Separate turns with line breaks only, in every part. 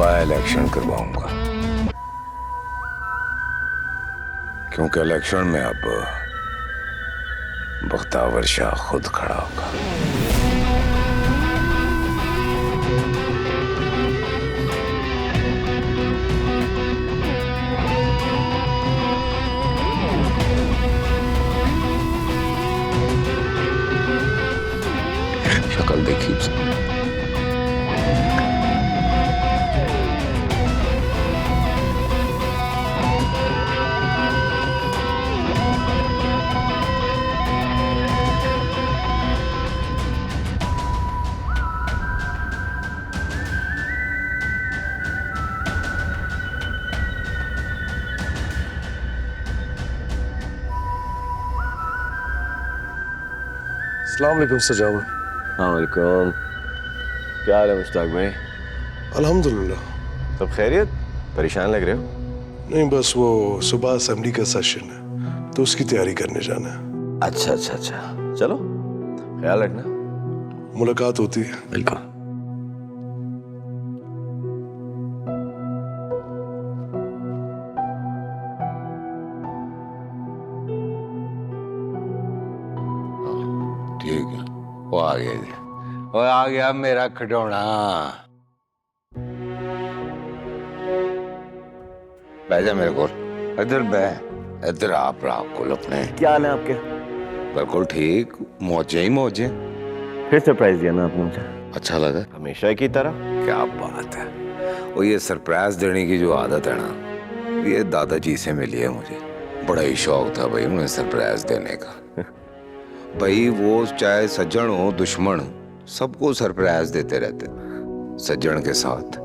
By election करवाऊंगा, क्योंकि election में अब बख्तावर शाह खुद खड़ा होगा। शक्ल देखी उसकी।
अस्सलाम वालेकुम सजावा।
वालेकुम। क्या हाल है मुश्ताक भाई?
अल्हम्दुलिल्लाह।
सब खैरियत? परेशान लग रहे हो?
नहीं, बस वो सुबह असेंबली का सेशन है तो उसकी तैयारी करने जाना है।
अच्छा, चलो ख्याल रखना।
मुलाकात होती है।
बिल्कुल।
ठीक है, वो आ गया जी। वो आ गया मेरा खिलौना। बैठ जा मेरे को, इधर बैठ, इधर आप कुल अपने।
क्या हाल है आपके?
बिल्कुल ठीक, मौजे ही मौजे।
फिर सरप्राइज दिया ना आपने मुझे।
अच्छा लगा?
हमेशा की तरह।
क्या बात है। वो ये सरप्राइज देने की जो आदत है ना, ये दादाजी से मिली है मुझे। बड़ा ही शौक था भाई उन्हें सरप्राइज देने का। भाई वो चाहे सज्जन हो दुश्मन, सबको सरप्राइज देते रहते। सज्जन के साथ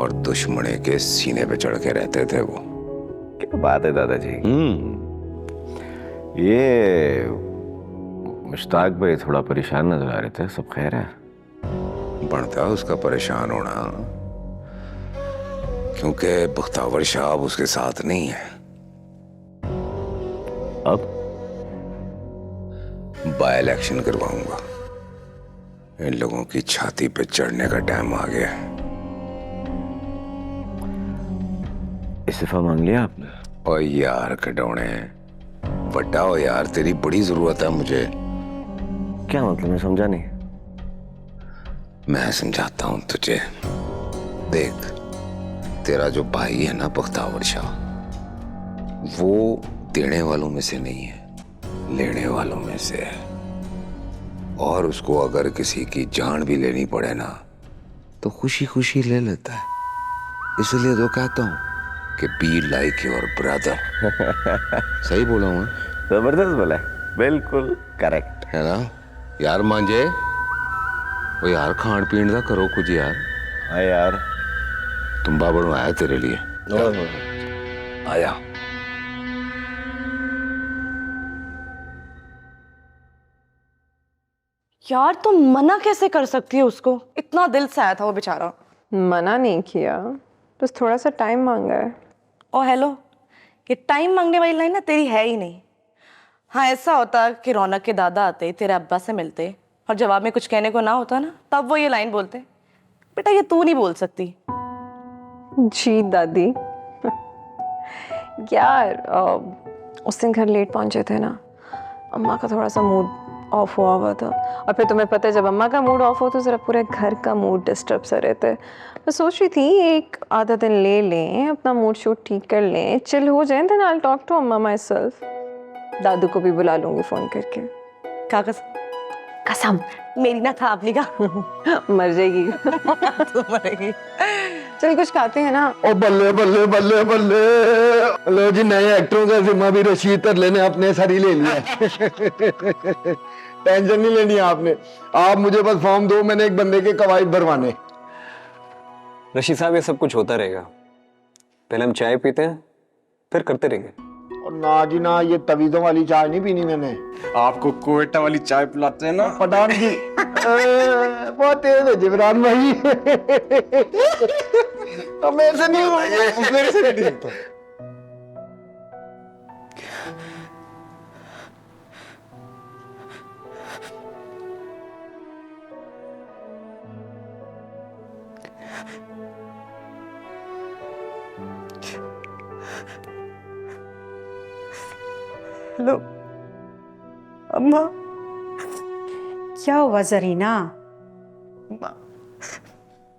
और दुश्मने के सीने पे चढ़ के रहते थे वो।
क्या बात है दादाजी। ये मुश्ताक भाई थोड़ा परेशान नजर आ रहे थे, सब खैर है?
बनता उसका परेशान होना, क्योंकि बख्तावर शाह अब उसके साथ नहीं है।
अब
बाय इलेक्शन करवाऊंगा। इन लोगों की छाती पे चढ़ने का टाइम आ गया है।
इस्तीफा मांग लिया आपने?
और यार खिलौने, बड्डा हो यार, तेरी बड़ी जरूरत है मुझे।
क्या मतलब, मैं समझा नहीं।
मैं समझाता हूं तुझे। देख, तेरा जो भाई है ना बख्तावर शाह, वो देने वालों में से नहीं है, लेने वालों में से है। और उसको अगर किसी की जान भी लेनी पड़े ना, तो खुशी खुशी ले लेता है। इसलिए तो कहता हूं कि बी लाइक योर ब्रदर। सही बोला हूं?
जबरदस्त बोला है, बिल्कुल करेक्ट
है ना यार मांझे? वो यार खान पीन का करो कुछ यार।
हाँ यार।
तुम्बा बनवाया तेरे लिए, आया।
यार तुम मना कैसे कर सकती हो उसको? इतना दिल से आया था वो बेचारा।
मना नहीं किया, बस थोड़ा सा टाइम मांगा है।
ओ हेलो, ये टाइम मांगने वाली लाइन ना तेरी है ही नहीं। हाँ, ऐसा होता कि रौनक के दादा आते, तेरे अब्बा से मिलते और जवाब में कुछ कहने को ना होता ना, तब वो ये लाइन बोलते। बेटा ये तू नहीं बोल सकती।
जी दादी। यार उस दिन घर लेट पहुंचे थे ना, अम्मा का थोड़ा सा मूड ऑफ हुआ था। और फिर तुम्हें पता है जब अम्मा का मूड ऑफ हो तो ज़रा पूरे घर का मूड डिस्टर्ब सा रहता है। मैं सोच रही थी एक आधा दिन ले लें, अपना मूड शूट ठीक कर लें, चिल हो जाए, then I will talk to Amma my self. दादू को भी बुला लूंगी फ़ोन करके।
क्या कसम मेरी ना खा अपनी का।
मर जाएगी।
तू मरेगी।
चल कुछ खाते हैं ना।
ओ बल्ले बल्ले बल्ले बल्ले, लो जी नए एक्टरों का जिम्मा भी रशीद तरले ने अपने सर ही ले लिया। टेंशन नहीं लेनी आपने, आप मुझे बस फॉर्म दो, मैंने एक बंदे के कवायद भरवाने।
रशीद साहब ये सब कुछ होता रहेगा, पहले हम चाय पीते हैं फिर करते रहेंगे।
और ना जी ना, ये तवीज़ों वाली चाय नहीं पीनी मैंने।
आपको कोयटा वाली चाय पिलाते हैं ना
पठान की। बहुत तेज है जिब्रान भाई। तो मेरे से नहीं हुआ, मेरे से नहीं होता।
हेलो अम्मा।
क्या हुआ जरीना?
अम्मा,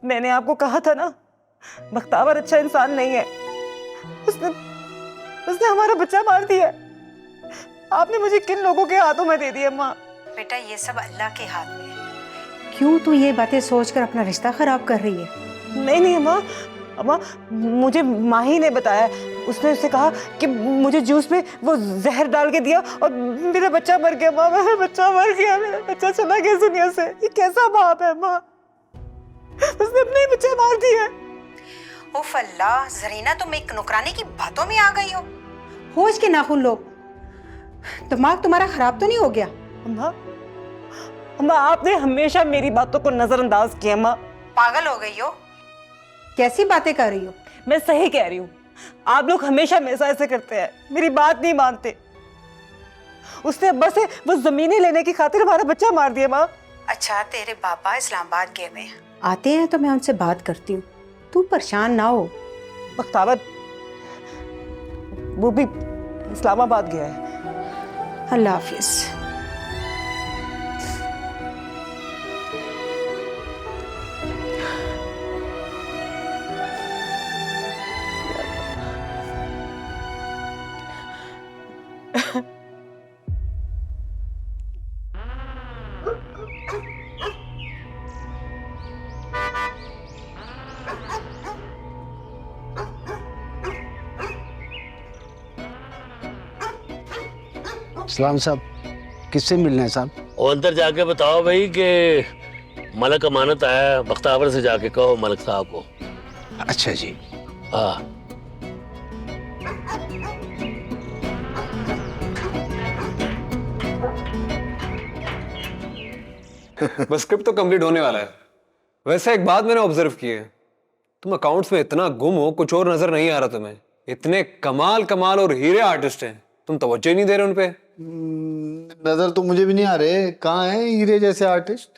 मैंने आपको कहा था ना, बख्तावर अच्छा इंसान नहीं है। उसने उसने हमारा बच्चा मार दिया है। आपने मुझे किन लोगों के हाथों में दे दिया अम्मा?
बेटा ये सब अल्लाह के हाथ में है। क्यों तू ये बातें सोचकर अपना रिश्ता खराब कर रही है?
नहीं अम्मा, अम्मा मुझे माही ने बताया। उसने उससे कहा कि मुझे जूस में वो जहर डाल के दिया और मेरा बच्चा मर गया। अम्मा मेरा बच्चा मर गया, मेरा बच्चा चला गया दुनिया से। ये कैसा बाप है अम्मा? उसने अपने ही बच्चा मार दिया।
उफ अल्लाह, जरीना तुम एक नुकरानी की बातों में आ गई हो। होश के नाखून लो, दिमाग तुम्हारा खराब तो नहीं हो गया?
अम्मा अम्मा आपने हमेशा मेरी बातों को नजरअंदाज किया। अम्मा
पागल हो गई हो? कैसी बातें कर रही हो?
मैं सही कह रही हूँ। आप लोग हमेशा मेरे साथ ऐसे करते हैं, मेरी बात नहीं मानते। उसने अब्बा से वो जमीनें लेने की खातिर हमारा बच्चा मार दिया। माँ
अच्छा तेरे पापा इस्लामाबाद गए हुए हैं, आते हैं तो मैं उनसे बात करती हूँ, तू परेशान ना हो।
बख्तावर वो भी इस्लामाबाद गया है।
अल्लाह हाफिज।
सलाम साहब, किससे मिलना है साहब?
और अंदर जाके बताओ भाई कि मलक अमानत आया है, बख्तावर से जाके कहो मलक साहब को।
अच्छा जी।
हाँ
बस स्क्रिप्ट तो कंप्लीट होने वाला है। वैसे एक बात मैंने ऑब्जर्व की है, तुम अकाउंट्स में इतना गुम हो, कुछ और नजर नहीं आ रहा तुम्हें। इतने कमाल कमाल और हीरे आर्टिस्ट हैं, तुम तवज्जो ही नहीं दे रहे उन पे।
नजर तो मुझे भी नहीं आ रहे, कहाँ है हीरे जैसे आर्टिस्ट?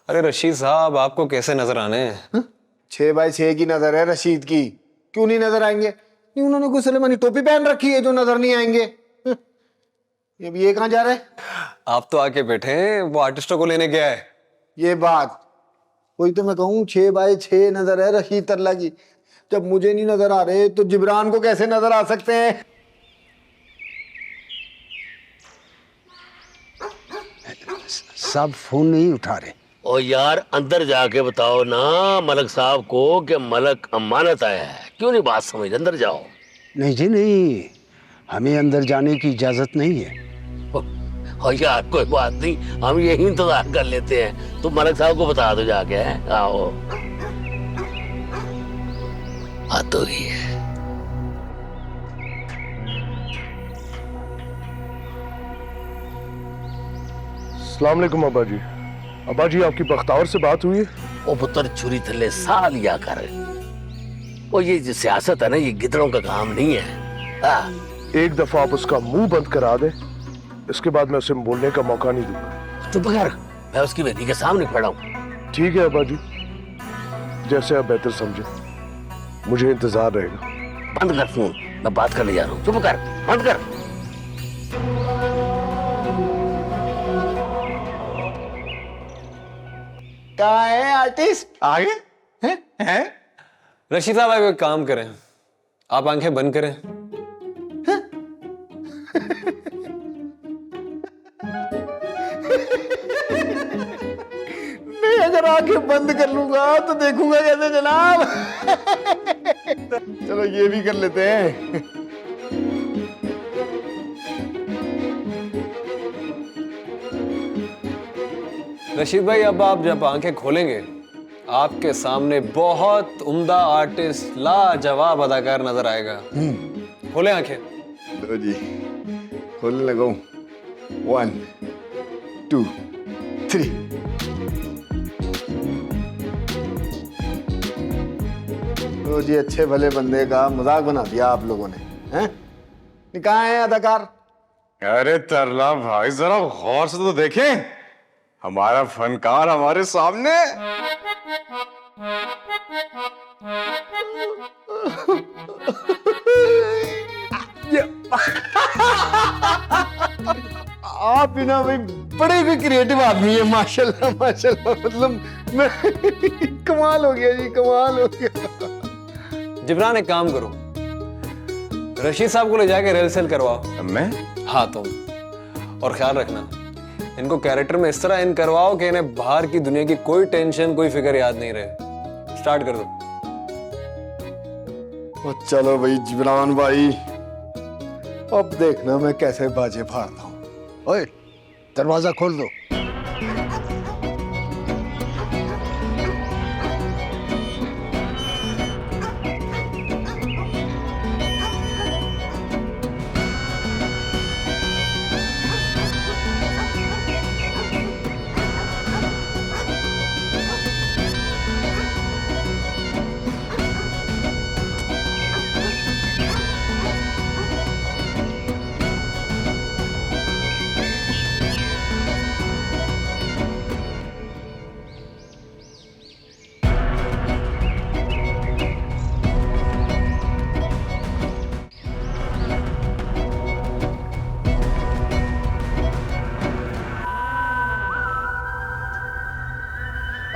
अरे रशीद साहब, आपको कैसे नजर आने हैं?
6x6 की नजर है रशीद की, क्यों नहीं नजर आएंगे? नहीं उन्होंने कोई सलेमानी टोपी पहन रखी है जो नजर नहीं आएंगे। ये कहाँ जा रहे हैं?
आप तो आके बैठे हैं, वो आर्टिस्टों को लेने गया है।
ये बात वही तो मैं कहूँ, 6x6 नजर है रशीद तरला की। जब मुझे नहीं नजर आ रहे तो जिब्रान को कैसे नजर आ सकते हैं?
साहब फोन नहीं उठा रहे।
और यार अंदर जाके बताओ ना मलक साहब को कि मलक अमानत आया है। क्यों नहीं बात समझ? अंदर जाओ।
नहीं जी नहीं, हमें अंदर जाने की इजाजत नहीं है।
और यार कोई बात नहीं, हम यही इंतजार कर लेते हैं। तुम मलक साहब को बता दो जाके। आओ आ तो गई है।
अस्सलाम वालेकुम अब्बा जी। अब्बा जी आपकी बख्तावर से बात हुई है?
ओ पुत्र छुरी थल्ले सा लिया कर। वो ये जो सियासत है ना, ये गिदड़ों का काम नहीं है।
एक दफा आप उसका मुंह बंद करा दे, इसके बाद मैं उसे बोलने का मौका नहीं दूंगा।
चुप कर, मैं उसकी बेटी के सामने खड़ा हूँ।
ठीक है अब्बा जी, जैसे आप बेहतर समझे, मुझे इंतजार रहेगा।
बंद कर फोन, मैं बात करने जा रहा हूँ। चुप कर, बंद कर।
कहाँ है आर्टिस्ट? आगे हैं?
रशीद साहब, आप एक काम करें, आप आंखें बंद करें।
मैं अगर आंखें बंद कर लूंगा तो देखूंगा कैसे जनाब? चलो ये भी कर लेते हैं।
रशीद भाई, अब आप जब आंखें खोलेंगे, आपके सामने बहुत उम्दा आर्टिस्ट, लाजवाब अदाकार नजर आएगा। खोले आंखें।
लो जी, खोलने लगा हूं। 1 2 3। लो जी, अच्छे भले बंदे का मजाक बना दिया आप लोगों ने, हैं? कहाँ है अदाकार?
अरे तरला भाई, जरा गौर से तो देखें, हमारा फनकार हमारे सामने।
आप ही ना भाई बड़े भी क्रिएटिव आदमी है, माशाल्लाह माशाल्लाह। मतलब मैं कमाल हो गया जी, कमाल हो गया।
जिब्रान एक काम करो, रशीद साहब को ले जाके रिहर्सल करवाओ।
मैं?
हाँ तुम। और ख्याल रखना, इनको कैरेक्टर में इस तरह इन करवाओ कि इन्हें बाहर की दुनिया की कोई टेंशन, कोई फिक्र याद नहीं रहे। स्टार्ट कर दो।
चलो भाई जिब्रान भाई, अब देखना मैं कैसे बाजे फाड़ता हूँ। ओए दरवाजा खोल दो।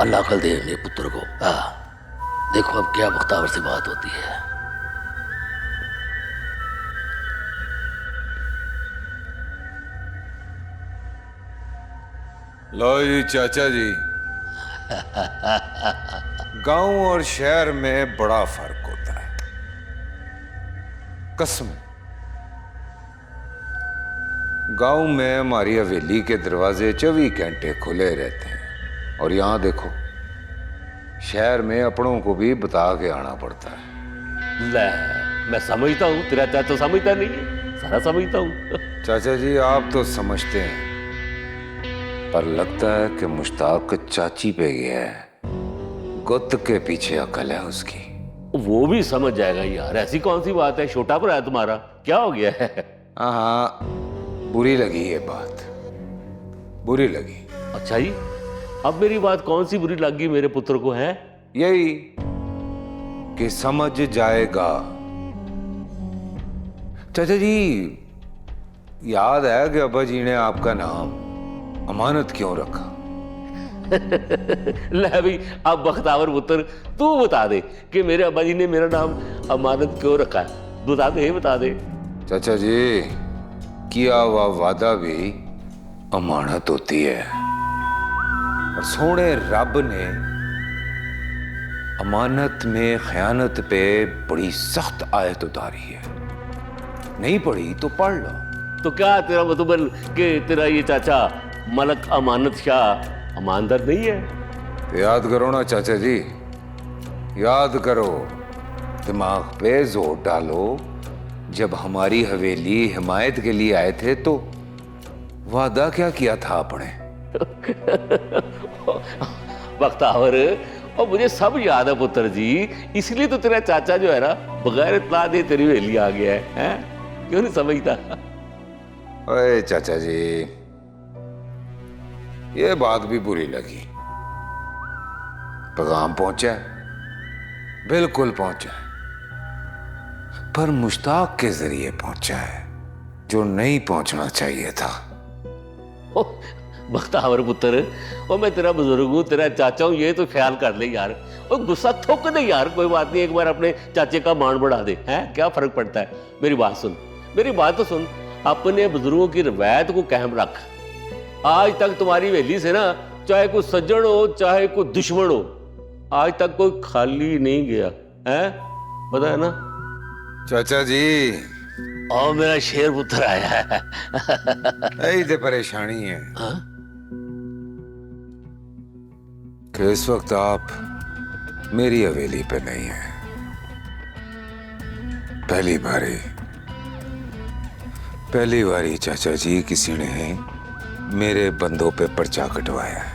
अल्लाह अकल दे मेरे पुत्र को। देखो अब क्या बख्तावर से बात होती है।
लो जी चाचा जी, गांव और शहर में बड़ा फर्क होता है। कसम, गांव में हमारी हवेली के दरवाजे 24 घंटे खुले रहते हैं, और यहां देखो शहर में अपनों को भी बता के आना पड़ता है।
ले, मैं समझता हूँ, तेरा चाचा समझता नहीं है, सारा समझता हूँ।
चाचा जी आप तो समझते हैं, पर लगता है कि मुश्ताक चाची पे गया है। गुत्त के पीछे अकल है उसकी।
वो भी समझ जाएगा यार, ऐसी कौन सी बात है, छोटा भरा है तुम्हारा, क्या हो गया है?
हाँ, बुरी लगी ये बात, बुरी लगी।
अच्छा जी, अब मेरी बात कौन सी बुरी लगी मेरे पुत्र को है?
यही कि समझ जाएगा। चाचा जी याद है कि अब्बा जी ने आपका नाम अमानत क्यों रखा?
ले भाई, अब बख्तावर पुत्र तू बता दे कि मेरे अब्बा जी ने मेरा नाम अमानत क्यों रखा है। बता दे, बता दे।
चाचा जी, किया हुआ वादा भी अमानत होती है, और सोने रब ने अमानत में खयानत पे बड़ी सख्त आयत उतारी है। नहीं पढ़ी तो पढ़ लो।
तो क्या तेरा मतलब कि तेरा ये चाचा मलक अमानत शाह ईमानदार नहीं है?
तो याद करो ना चाचा जी, याद करो, दिमाग पे जोर डालो। जब हमारी हवेली हिमायत के लिए आए थे तो वादा क्या किया था आपने?
बख्तावर, और मुझे सब याद है पुत्र जी, इसलिए तो तेरा चाचा जो है ना बगैर इत्तला दे तेरी हवेली आ गया है, हैं? क्यों नहीं समझता?
अरे चाचा जी, ये बात भी बुरी लगी। पैगाम पहुंचा है, बिल्कुल पहुंचा है, पर मुश्ताक के जरिए पहुंचा है, जो नहीं पहुंचना चाहिए था।
बख्तावर पुत्र, और मैं तेरा बुजुर्ग हूँ, तेरा चाचा हूँ, ये तो ख्याल कर ले यार। और गुस्सा थोक दे यार, कोई बात नहीं, एक बार अपने चाचे का मान बढ़ा दे, हैं? क्या फर्क पड़ता है? मेरी बात सुन, मेरी बात तो सुन, अपने बुजुर्गों की रवायत को कायम रख। आज तक तुम्हारी हवेली से ना, चाहे कोई सज्जन हो चाहे कोई दुश्मन हो, आज तक कोई खाली नहीं गया है, पता है ना?
चाचा जी,
और मेरा शेर पुत्र आया है।
यही तो परेशानी है।
हाँ?
कि इस वक्त आप मेरी हवेली पे नहीं है। पहली बारी चाचा जी किसी ने मेरे बंदों पे पर्चा कटवाया है।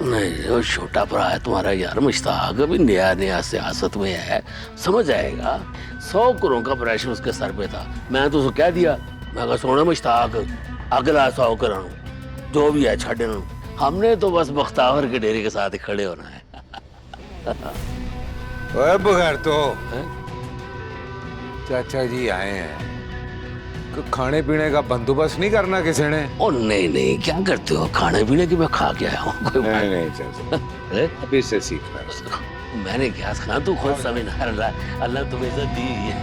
नहीं, वो छोटा भरा है तुम्हारा यार मुश्ताक, अभी नया नया सियासत में है, समझ आएगा। 100 करोड़ का प्रेशर उसके सर पे था। मैं तो उसको कह दिया, मैं कहा सोना मुश्ताक, अगला 100 करोड़ जो भी है छड़ देना, हमने तो बस बख्तावर के डेरे के साथ ही खड़े होना है।
बगैर तो चाचा जी आए हैं, खाने पीने का बंदोबस्त नहीं करना किसी ने?
ओ नहीं नहीं, क्या करते हो, खाने पीने की मैं खा के आया हूँ।
नहीं नहीं चाचा, अभी से सीखना है।
मैंने क्या खाना, तू खुद समझदार रहा, अल्लाह तुम्हें इज्जत दी है।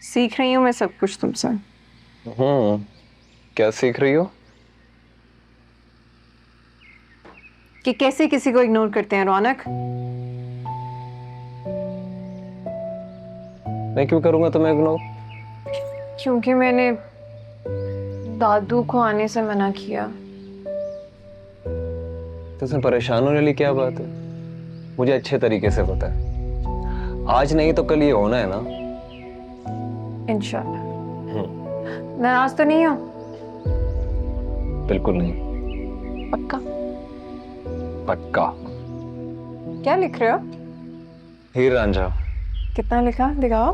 सीख रही हूँ मैं सब कुछ तुमसे।
क्या सीख रही हो?
कि कैसे किसी को इग्नोर करते हैं रौनक।
मैं क्यों करूंगा तुम्हें इग्नोर?
क्योंकि मैंने दादू को आने से मना किया।
तो इसमें परेशान होने वाली क्या बात है? मुझे अच्छे तरीके से पता है, आज नहीं तो कल ये होना है ना।
इंशाल्लाह। नाराज तो नहीं हो?
बिल्कुल नहीं।
पक्का?
पक्का।
क्या लिख रहे हो?
हीर रांझा।
कितना लिखा, दिखाओ।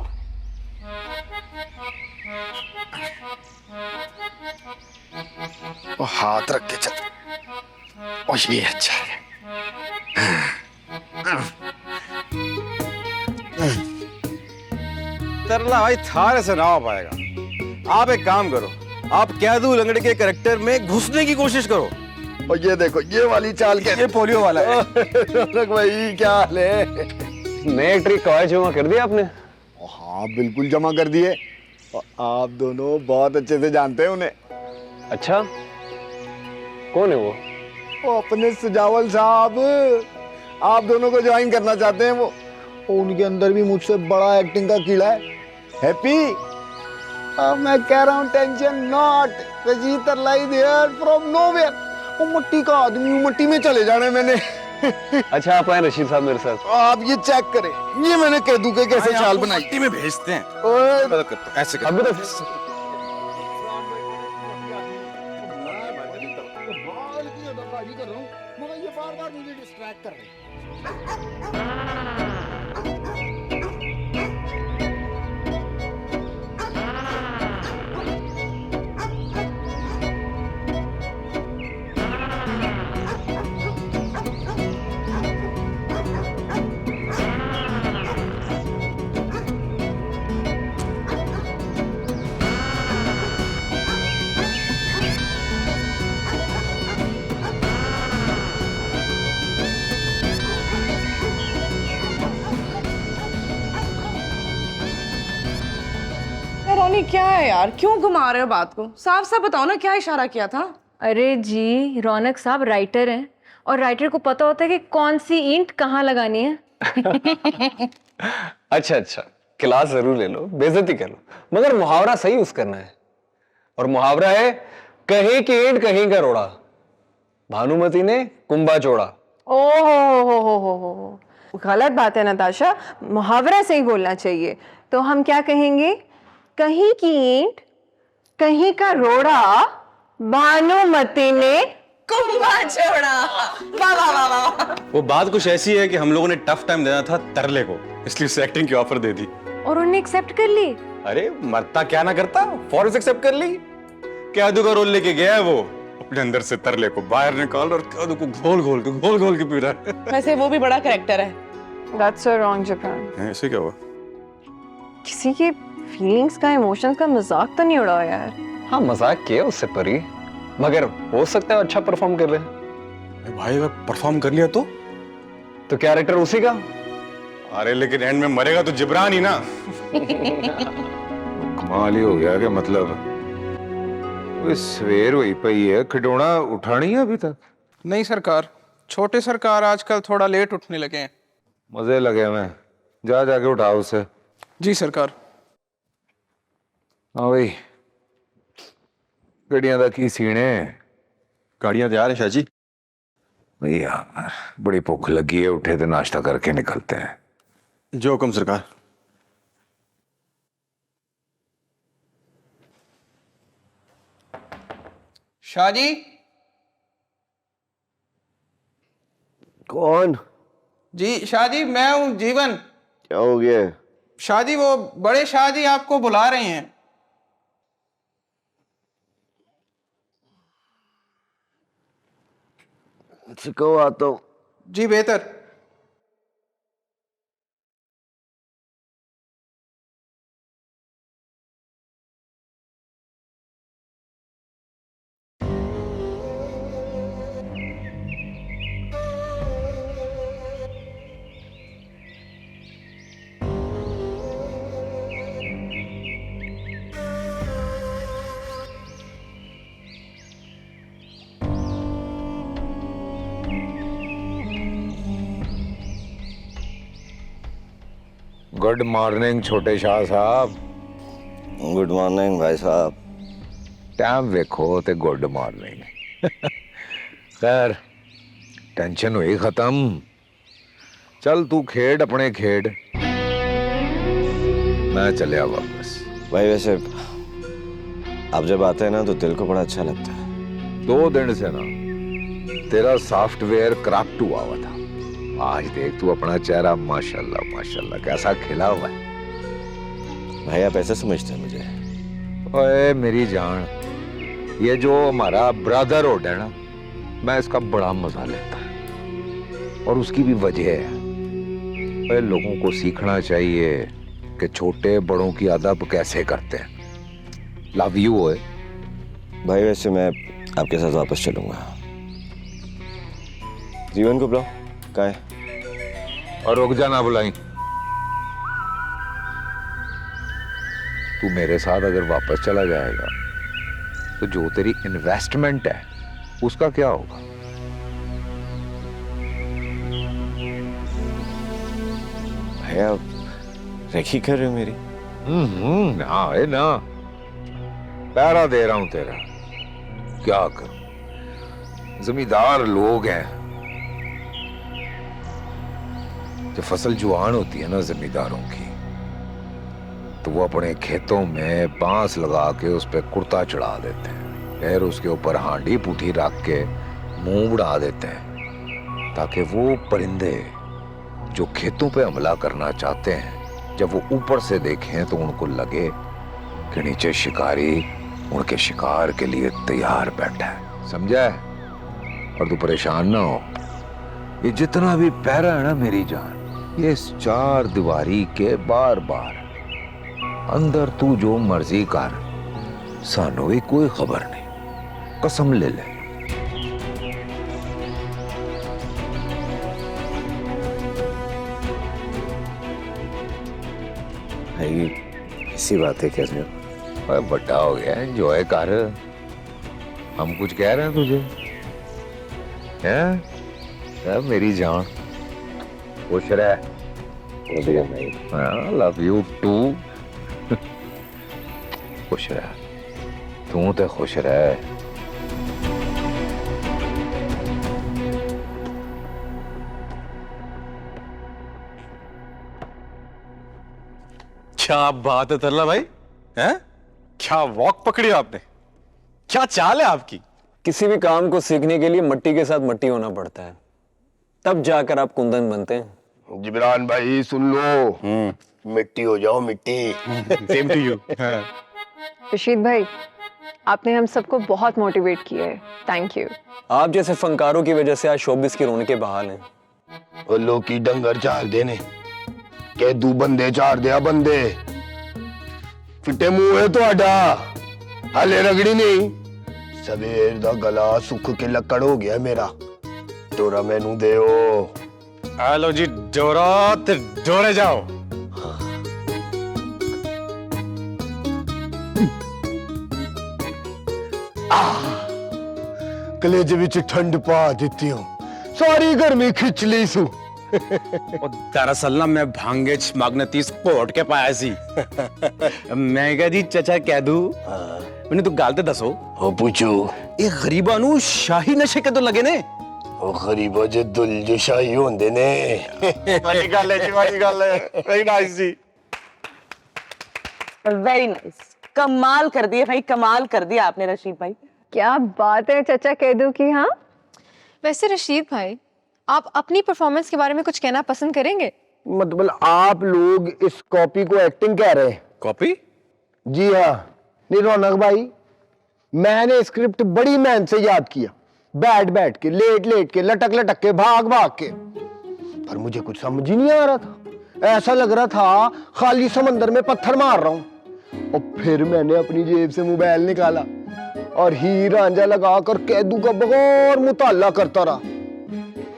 वो हाथ रख के चल। और ये अच्छा है।
तरला भाई थारे से ना हो पाएगा। आप एक काम करो, आप कैदू लंगड़े के कैरेक्टर में घुसने की कोशिश करो।
और ये देखो, ये वाली चाल क्या,
ये पोलियो वाला है।
रौनक भाई क्या हाल है?
नए ट्रिक कवायद जमा कर दिया आपने?
हाँ बिल्कुल जमा कर दिए। और आप दोनों बहुत अच्छे से जानते हैं उन्हें।
अच्छा, कौन है वो?
वो अपने सुजावल साहब, आप दोनों को ज्वाइन करना चाहते हैं वो। उनके अंदर भी मुझसे बड़ा एक्टिंग का कीड़ा है। हैप्पी, अब मैं कह रहा हूँ tension not, Rajit lie there from nowhere. वो मट्टी का आदमी, मट्टी में चले जाना है मैंने।
अच्छा, आप आए रशीद साहब मेरे साथ।
आप ये चेक करें, ये मैंने कह दूं कि कैसे चाल बनाई।
मट्टी में भेजते हैं।
ओए,
ऐसे कर।
अभी तो
ये बार-बार मुझे डिस्ट्रैक्ट कर रहे हैं।
रोनी क्या है यार, क्यों घुमा रहे हो बात को? साफ साफ बताओ ना, क्या इशारा किया था?
अरे जी, रौनक साहब राइटर हैं और राइटर को पता होता है कि कौन सी ईंट कहाँ लगानी है।
अच्छा अच्छा, क्लास जरूर ले लो, बेइज्जती कर लो, मगर मुहावरा सही यूज करना है। और मुहावरा है, कहीं की ईंट कहीं का रोड़ा, भानुमति ने कुंभा जोड़ा।
ओहो, गलत बात है नताशा, मुहावरा से ही बोलना चाहिए। तो हम क्या कहेंगे? कहीं की ईंट कहीं का रोड़ा, भानुमति ने
कुंभा जोड़ा। वाह वाह वाह वाह।
वो बात कुछ ऐसी है कि हम लोगों ने टफ टाइम देना था तरले को, इसलिए उसे एक्टिंग की ऑफर दे दी।
और उन्हें एक्सेप्ट कर ली।
अरे मरता क्या ना करता, फौरन एक्सेप्ट कर ली। कैदू का रोल लेके गया है वो, अपने अंदर से तरले को बाहर निकाल और कैदू को घोल घोल के पी रहा है।
वैसे वो भी बड़ा कैरेक्टर है।
That's so wrong, Japan.
ऐसे क्या हुआ?
किसी के फीलिंग्स का, इमोशंस का मजाक तो नहीं उड़ाओ यार।
हाँ, मजाक किया उससे परी, मगर हो सकता है अच्छा परफॉर्म कर ले।
भाई अगर परफॉर्म कर लिया तो
कैरेक्टर उसी का।
अरे लेकिन एंड में मरेगा तो जिब्रान ही ना।
कमाल ही हो गया कि मतलब वो सवेर हुई पई है, खिडौना उठा नहीं है अभी तक?
नहीं सरकार, छोटे सरकार आजकल थोड़ा लेट उठने लगे हैं।
मजे लगे मैं, जा जाके उठाओ उसे।
जी सरकार।
हाँ भाई, गड्डियां दा की सीने?
गाड़ियां तैयार है शाहजी।
भाई यार बड़ी भूख लगी है, उठे तो नाश्ता करके निकलते हैं।
जो हुक्म सरकार।
शाह जी,
कौन?
जी शाह जी, मैं हूँ जीवन।
क्या हो गया?
शाह जी, वो बड़े शाह जी आपको बुला रहे हैं।
कहो आता हूँ।
जी बेहतर।
गुड मॉर्निंग छोटे शाह साहब।
गुड मॉर्निंग भाई साहब।
टाइम वेखो ते गुड मॉर्निंग। खैर टेंशन हुई खत्म। चल तू खेड अपने खेड, मैं चलिया वापस।
भाई वैसे आप जब आते हैं ना तो दिल को बड़ा अच्छा लगता है।
2 दिन से ना तेरा सॉफ्टवेयर करप्ट हुआ हुआ था। आज देख तू अपना चेहरा माशाल्लाह माशाल्लाह कैसा खिला हुआ है।
भाई आप ऐसे समझते हैं मुझे?
ओए मेरी जान, ये जो हमारा ब्रदरहुड है ना, मैं इसका बड़ा मजा लेता है और उसकी भी वजह है। ओए लोगों को सीखना चाहिए कि छोटे बड़ों की अदब कैसे करते हैं। Love you. ओए
भाई वैसे मैं आपके साथ वापस चलूंगा। जीवन को बुलाओ। कहाँ है?
और रुक जा, ना बुलाई। तू मेरे साथ अगर वापस चला जाएगा तो जो तेरी इन्वेस्टमेंट है उसका क्या होगा?
भाई आप रेखी कर रहे हो मेरी?
ना है ना, पैरा दे रहा हूं तेरा। क्या करूं, जमींदार लोग हैं। जब फसल जुआन होती है ना जमींदारों की, तो वो अपने खेतों में बांस लगा के उस पर कुर्ता चढ़ा देते हैं, फिर उसके ऊपर हांडी पूठी रख के मुंह उड़ा देते हैं, ताकि वो परिंदे जो खेतों पे हमला करना चाहते हैं, जब वो ऊपर से देखें तो उनको लगे कि नीचे शिकारी उनके शिकार के लिए तैयार बैठा है। समझा है? और तू परेशान ना हो, ये जितना भी पैरा है ना मेरी जान, ये इस 4 दीवारी के बार बार अंदर तू जो मर्जी कर, सानू भी कोई खबर नहीं। कसम ले ले।
भाई ऐसी बात है क्या?
अरे बड़ा हो गया, एंजॉय कर। हम कुछ कह रहे हैं तुझे? हैं मेरी जान, खुश रह। Love you too. खुश रह, तू तो खुश रह।
क्या बात है तरला भाई, हैं? क्या वॉक पकड़ी आपने, क्या चाल है आपकी?
किसी भी काम को सीखने के लिए मट्टी के साथ मट्टी होना पड़ता है, तब जाकर आप कुंदन बनते हैं।
जिब्रान भाई सुन लो, मिट्टी हो जाओ मिट्टी।
Same to you.
रशीद भाई, आपने हम सबको बहुत मोटिवेट किया है, थैंक यू।
आप जैसे फनकारों की वजह से आज शोबिस की रौनकें बहाल हैं।
और लोग की डंगर चार देने के दू बंदे चार दिया बंदे। फिटे मुंह है ਤੁਹਾਡਾ, हाले रगड़ी नहीं। सवेर दा गला सुख के लकड़ हो गया मेरा। डोरा मैनू देओ।
आ लो जी डोरा, ते डोरे जाओ।
कलेजे विच ठंड पा देती हूँ, सारी गर्मी खिंच ली सू।
दरअसल ना मैं भांगे च मैग्नेटिस पोट के पाया सी। मैं कहा जी चाचा कह दू, मैंने तो गल ते दसो।
हो पूछो।
ये गरीबां नू शाही नशे कदों लगे ने?
ओ गरीबा जे दुल जो शाही होंदे ने।
बड़ी गल है जी, बड़ी गल है। वेरी नाइस जी,
वेरी नाइस। कमाल कर दिया भाई, कमाल कर दिया आपने रशीद भाई।
क्या बात है चचा कह दूं कि हाँ।
वैसे रशीद भाई,
आप अपनी परफॉर्मेंस के बारे में कुछ कहना पसंद करेंगे?
मतलब आप लोग इस कॉपी को एक्टिंग कह रहे हैं?
कॉपी?
जी हाँ। नहीं रौनक भाई, मैंने स्क्रिप्ट बड़ी मेहनत से याद किया, बैठ बैठ के, लेट लेट के, लटक लटक के, भाग भाग के, पर मुझे कुछ समझ ही नहीं आ रहा था। ऐसा लग रहा था खाली समंदर में पत्थर मार रहा हूं। और फिर मैंने अपनी जेब से मोबाइल निकाला और हीर रांझा लगाकर कैदू का बगौर मुताला करता रहा।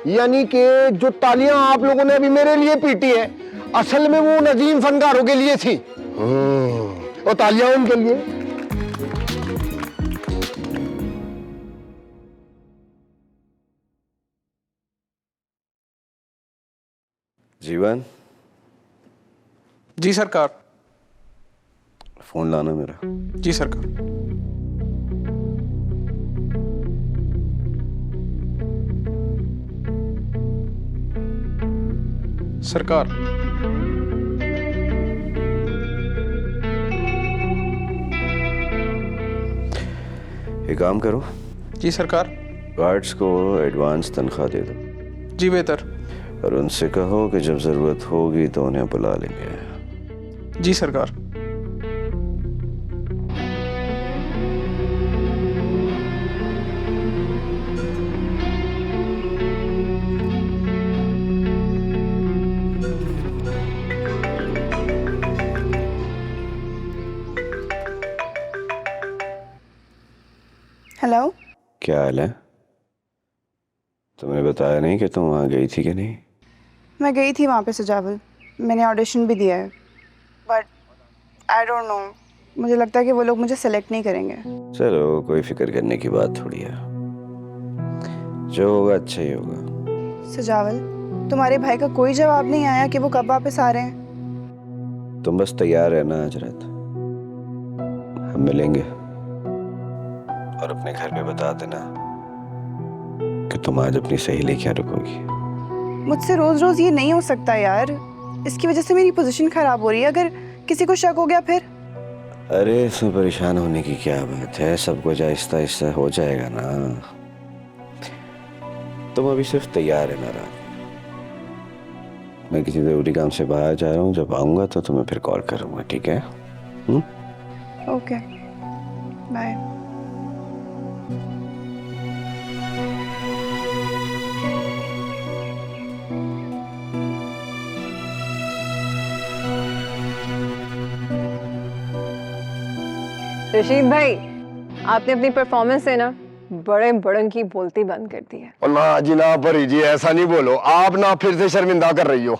यानी कि जो तालियां आप लोगों ने अभी मेरे लिए पीटी है, असल में वो नजीम फनकारों के लिए थी। और तालियां उनके लिए।
जीवन,
जी सरकार।
फोन लाना मेरा।
जी सरकार। सरकार।
एक काम करो,
जी सरकार।
गार्ड्स को एडवांस तनख्वाह दे दो।
जी बेहतर।
और उनसे कहो कि जब जरूरत होगी तो उन्हें बुला लेंगे।
जी सरकार।
हेलो।
क्या हाल है? तुमने बताया नहीं कि तुम वहां गई थी कि नहीं?
मैं गई थी वहाँ पे सजावल, मैंने ऑडिशन भी दिया है, बट आई डोंट नो, मुझे लगता है कि वो लोग मुझे सेलेक्ट नहीं करेंगे।
चलो, कोई फिक्र करने की बात थोड़ी है, जो होगा अच्छा ही होगा।
सजावल, तुम्हारे भाई का कोई जवाब नहीं आया कि वो कब वापस आ रहे हैं?
तुम बस तैयार रहना आज रात, हम मिलेंगे। और अपने घर पे बता देना कि तुम आज अपनी सहेली क्या रुकोगी।
मुझसे रोज रोज ये नहीं हो सकता यार, इसकी वजह से मेरी पोजीशन खराब हो रही है। अगर किसी को शक हो गया फिर?
अरे इसमें परेशान होने की क्या बात है, सब कुछ आहिस्ता आहिस्ता हो जाएगा ना। तुम अभी सिर्फ तैयार रहना रात। मैं किसी जरूरी काम से बाहर जा रहा हूँ, जब आऊंगा तो तुम्हें फिर कॉल करूंगा, ठीक है?
Okay, bye.
रशीद भाई, आपने अपनी परफॉर्मेंस से ना बड़े बड़न की बोलती बंद कर दी है।
और ना जी ना परी जी, ऐसा नहीं बोलो, आप ना फिर से शर्मिंदा कर रही हो।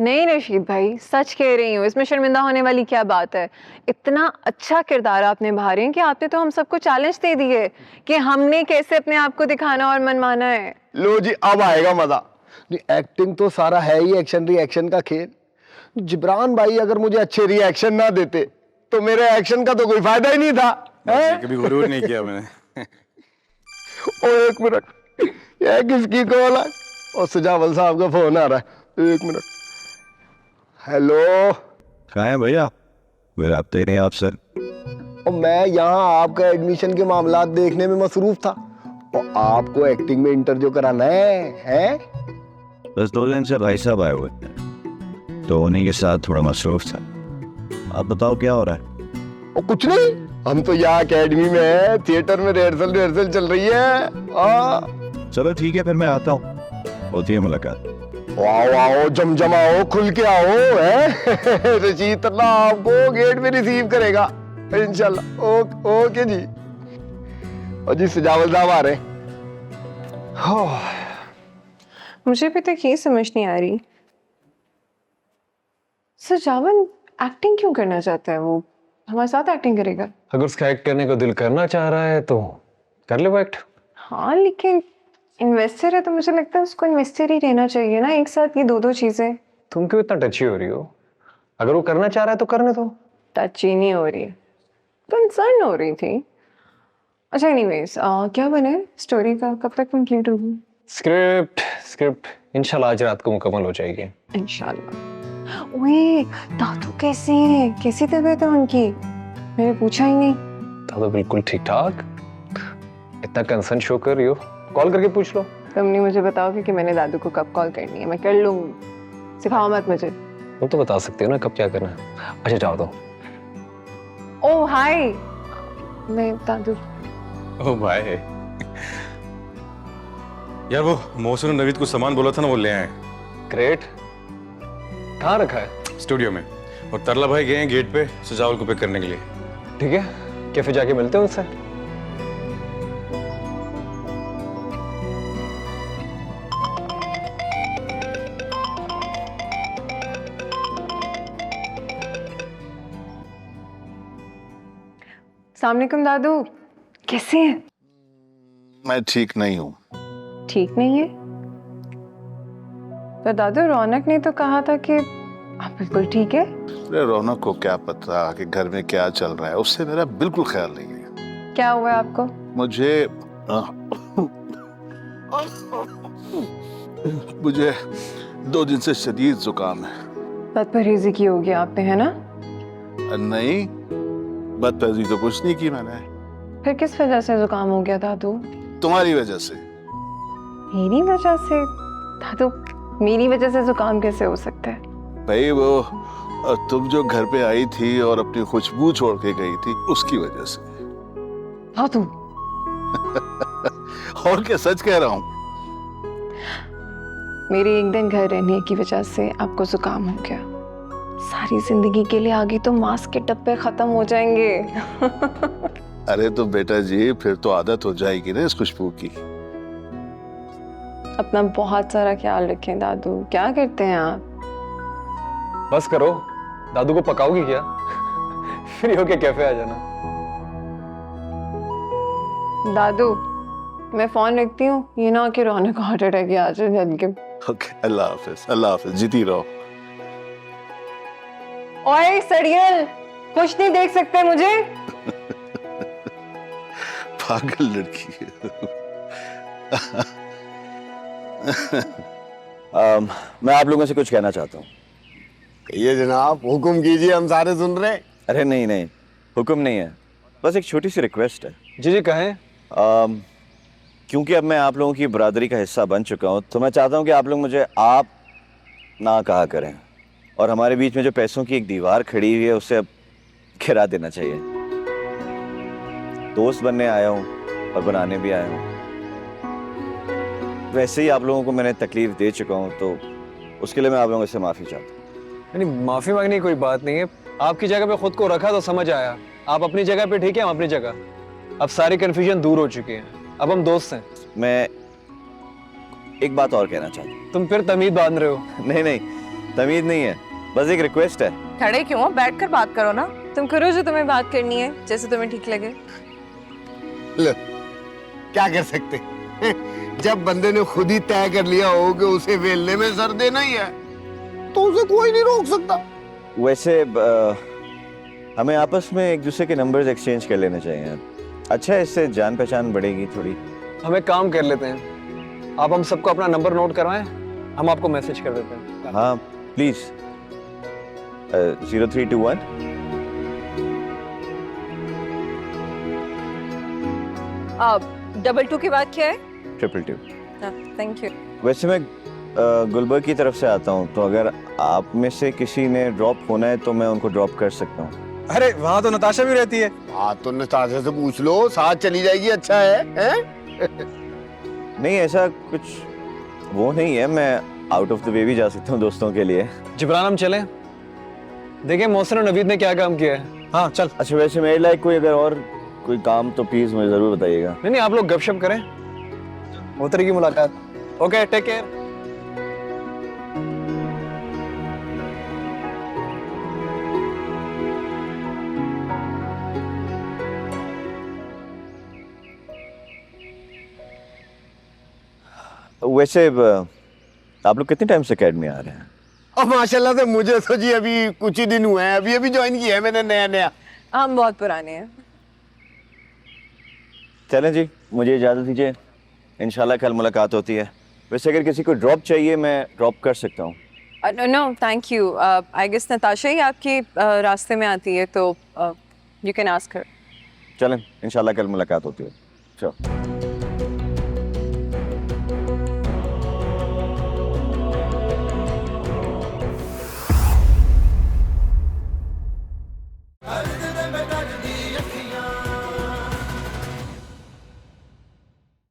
नहीं रशीद भाई, सच कह रही हूँ, इसमें शर्मिंदा होने वाली क्या बात है। इतना अच्छा किरदार आप निभा रहे हैं कि आपने तो हम सबको चैलेंज दे दी है कि हमने कैसे अपने आप को दिखाना और मनमाना है।
लो जी, अब आएगा मजा। एक्टिंग तो सारा है ही एक्शन रिएक्शन का खेल। जिब्रान भाई अगर मुझे अच्छे रिएक्शन ना देते तो मेरे एक्शन का तो कोई फायदा ही नहीं था।
कभी गुरूर नहीं किया मैंने।
ओ एक मिनट, ये किसकी कॉल है? और सजावल साहब का फोन आ रहा है, एक मिनट। हेलो।
कहाँ हैं भैया? मेरा आप नहीं आप सर।
और मैं यहाँ आपका एडमिशन के मामलात देखने में मसरूफ था, और आपको एक्टिंग में इंटरव्यू कराना है?
बस 2 दिन से भाई साहब आए हुए हैं, तो उन्हीं के साथ थोड़ा मसरूफ था। आप बताओ क्या हो रहा है?
और कुछ नहीं, हम तो यहाँ अकेडमी में है, थिएटर में रिहर्सल चल रही है।
चलो ठीक है, फिर मैं आता हूँ, होती है मुलाकात।
आओ आओ, जमजमाओ, खुल के आओ। है रशीद तल्ला आपको गेट में रिसीव करेगा इंशाल्लाह। ओके जी। और जी सजावल साहब आ रहे।
मुझे भी तो ये समझ नहीं आ रही, सजावल एक्टिंग क्यों करना चाहता है? वो हमारे साथ एक्टिंग करेगा।
अगर उसका एक्ट करने को दिल करना चाह रहा है तो कर ले वो एक्ट।
हाँ, लेकिन इन्वेस्टर है तो मुझे लगता है उसको इन्वेस्टर ही रहना चाहिए ना, एक साथ ये 2 चीजें।
तुम क्यों इतना टची हो रही हो? अगर वो करना चाह रहा है तो करने दो।
टची नहीं हो रही, कंसर्न हो रही थी। अच्छा एनीवेज, क्या बने स्टोरी का? कब तक कंप्लीट होगी?
स्क्रिप्ट इंशाल्लाह आज रात को मुकम्मल हो जाएगी।
इंशाल्लाह। ओए, दादू कैसे हैं? कैसी तबीयत है उनकी? मैंने पूछा ही नहीं।
दादू बिल्कुल ठीक ठाक। इतना कंसर्न शो कर रही हो, कॉल करके पूछ लो।
तुम नहीं मुझे बताओगे कि मैंने दादू को कब कॉल करनी है, मैं कर लूंगी, सिखाओ मत मुझे।
तुम तो बता सकते हो ना कब क्या करना है। अच्छा जाओ तो।
ओ हाय, मैं दादू।
ओ भाई यार, वो मोहसिन और नवीद को सामान बोला था ना, वो ले आए।
ग्रेट। कहाँ रखा है?
स्टूडियो में। और तरला भाई गए हैं गेट पे सजावल को पिक करने के लिए।
ठीक है, कैफे जाके मिलते हैं उनसे।
अस्सलाम वालेकुम दादू, कैसे हैं?
मैं ठीक नहीं हूँ।
ठीक नहीं है? तो दादू रौनक ने तो कहा था कि आप बिल्कुल ठीक है।
अरे रौनक को क्या पता कि घर में क्या चल रहा है, उससे मेरा बिल्कुल ख्याल नहीं है।
क्या हुआ है आपको?
मुझे 2 दिन से शदीद जुकाम है।
बदपरहेजी की होगी आपने, है ना?
नहीं, बदतमीजी तो कुछ नहीं की मैंने।
फिर किस वजह से जुकाम हो गया दादू?
तुम्हारी वजह से।
मेरी वजह से? दादू मेरी वजह से जुकाम कैसे हो सकता है?
भाई वो तुम जो घर पे आई थी और अपनी खुशबू छोड़ के गई थी, उसकी वजह से।
दादू
और क्या, सच कह रहा हूँ।
मेरे एक दिन घर रहने की वजह से आपको जुकाम हो गया। सारी जिंदगी के लिए आगे तो मास्क के डब्बे खत्म हो जाएंगे।
अरे तो बेटा जी, फिर तो आदत हो जाएगी ना इस खुशबू की।
अपना बहुत सारा ख्याल रखें दादू। क्या करते हैं आप?
बस करो, दादू को पकाओगी क्या? फ्री होके कैफे आ जाना।
दादू मैं फोन रखती हूँ, ये ना कि रौनक को हार्ट अटैक आ जाए जल्द के।
ओके, अल्लाह हाफिज, अल्लाह हाफिज, जीती रहो।
ओए सड़ियल, कुछ नहीं देख सकते मुझे?
पागल लड़की है।
मैं आप लोगों से कुछ कहना चाहता हूँ।
ये जनाब, हुक्म कीजिए, हम सारे सुन रहे हैं।
अरे नहीं नहीं, हुक्म नहीं है, बस एक छोटी सी रिक्वेस्ट है।
जी जी कहें।
क्योंकि अब मैं आप लोगों की बरादरी का हिस्सा बन चुका हूँ, तो मैं चाहता हूँ कि आप लोग मुझे आप ना कहा करें, और हमारे बीच में जो पैसों की एक दीवार खड़ी हुई है उसे अब गिरा देना चाहिए। दोस्त बनने आया हूँ और बनाने भी आया हूँ। वैसे ही आप लोगों को मैंने तकलीफ दे चुका हूँ, तो उसके लिए मैं आप लोगों से माफ़ी चाहता हूँ।
नहीं, माफी मांगने की कोई बात नहीं है। आपकी जगह पे खुद को रखा तो समझ आया। आप अपनी जगह पे ठीक है, हम अपनी जगह। अब सारी कंफ्यूजन दूर हो चुकी है, अब हम दोस्त हैं।
मैं एक बात और कहना चाहता हूँ।
तुम फिर तमीज बांध रहे हो।
नहीं नहीं, तमीज नहीं है, बस एक रिक्वेस्ट है।
खड़े क्यों हो? बैठकर बात करो ना।
तुम करो जो तुम्हें बात करनी है, जैसे तुम्हें ठीक लगे।
लो, क्या कर सकते हैं? जब बंदे ने खुद ही तय कर लिया हो कि उसे वेलने में सर देना ही है, तो उसे कोई नहीं रोक सकता।
वैसे हमें आपस में एक दूसरे के नंबर्स एक्सचेंज कर लेने चाहिए। अच्छा है, इससे जान पहचान बढ़ेगी थोड़ी।
हम एक काम कर लेते हैं, आप हम सबको अपना नंबर नोट करवाएं, हम आपको मैसेज कर देते हैं।
हाँ प्लीज। 0321
222 के बाद क्या है?
222।
Thank you.
वैसे मैं गुलबर्ग की तरफ से आता हूँ, तो अगर आप में से किसी ने ड्रॉप होना है तो मैं उनको ड्रॉप कर सकता हूँ।
अरे वहां तो नताशा भी रहती है।
हाँ तो नताशा से पूछ लो, साथ चली जाएगी। अच्छा है?
नहीं ऐसा कुछ वो नहीं है, मैं आउट ऑफ द वे भी जा सकता हूँ दोस्तों के लिए।
जिब्रान हम चलें? देखिए मोहसिन और नवीद ने क्या काम किया है। हाँ चल।
अच्छा वैसे मेरे लायक कोई अगर और कोई काम तो प्लीज मुझे जरूर बताइएगा।
नहीं नहीं, आप लोग गपशप करें, मोहतरी की मुलाकात। Okay, take care.
वैसे आप लोग कितने टाइम से अकेडमी आ रहे हैं?
और माशाल्लाह से मुझे तो जी अभी कुछ ही दिन हुए हैं, अभी ज्वाइन किया है मैंने नया।
हम बहुत पुराने हैं।
चलें जी, मुझे इजाज़त दीजिए, इंशाल्लाह कल मुलाकात होती है। वैसे अगर किसी को ड्रॉप चाहिए मैं ड्रॉप कर सकता हूँ।
No thank you. I guess Natasha ही आपके रास्ते में आती है, तो यू कैन आस्क हर।
चलें, इंशाल्लाह कल मुलाकात होती है। चलो।